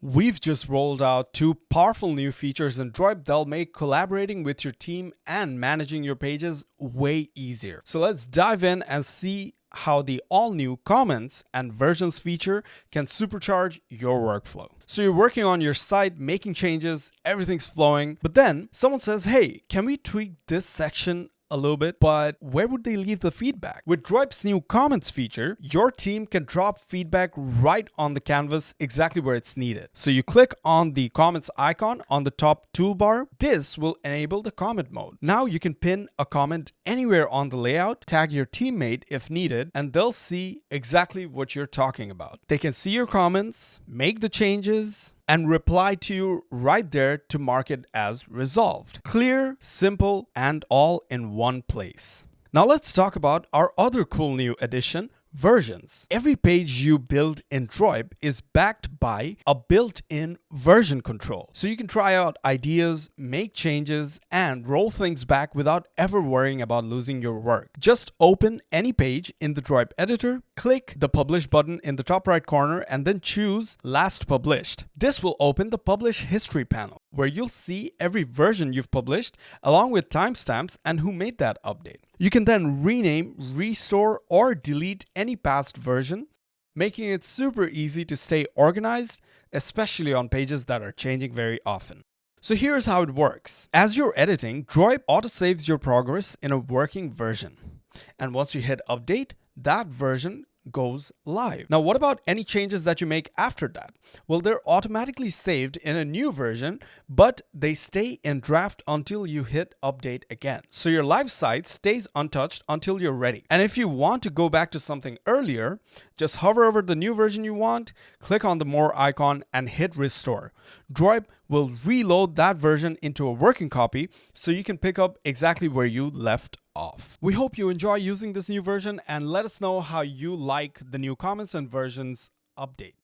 We've just rolled out two powerful new features in Droip that'll make collaborating with your team and managing your pages way easier. So let's dive in and see how the all-new comments and versions feature can supercharge your workflow. So you're working on your site, making changes, everything's flowing, but then someone says, hey, can we tweak this section a little bit, but where would they leave the feedback? With Droip's new comments feature, your team can drop feedback right on the canvas exactly where it's needed. So you click on the comments icon on the top toolbar. This will enable the comment mode. Now you can pin a comment anywhere on the layout, tag your teammate if needed, and they'll see exactly what you're talking about. They can see your comments, make the changes, and reply to you right there to mark it as resolved. Clear, simple, and all in one place. Now let's talk about our other cool new addition, versions. Every page you build in Droip is backed by a built-in version control. So you can try out ideas, make changes, and roll things back without ever worrying about losing your work. Just open any page in the Droip editor, click the publish button in the top right corner, and then choose last published. This will open the publish history panel, where you'll see every version you've published along with timestamps and who made that update. You can then rename, restore, or delete any past version, making it super easy to stay organized, especially on pages that are changing very often. So here's how it works. As you're editing, Droip autosaves your progress in a working version. And once you hit update, that version goes live. Now, what about any changes that you make after that? Well, they're automatically saved in a new version, but they stay in draft until you hit update again. So your live site stays untouched until you're ready. And if you want to go back to something earlier, just hover over the new version you want, click on the more icon and hit restore. Droip will reload that version into a working copy so you can pick up exactly where you left off. We hope you enjoy using this new version and let us know how you like the new comments and versions update.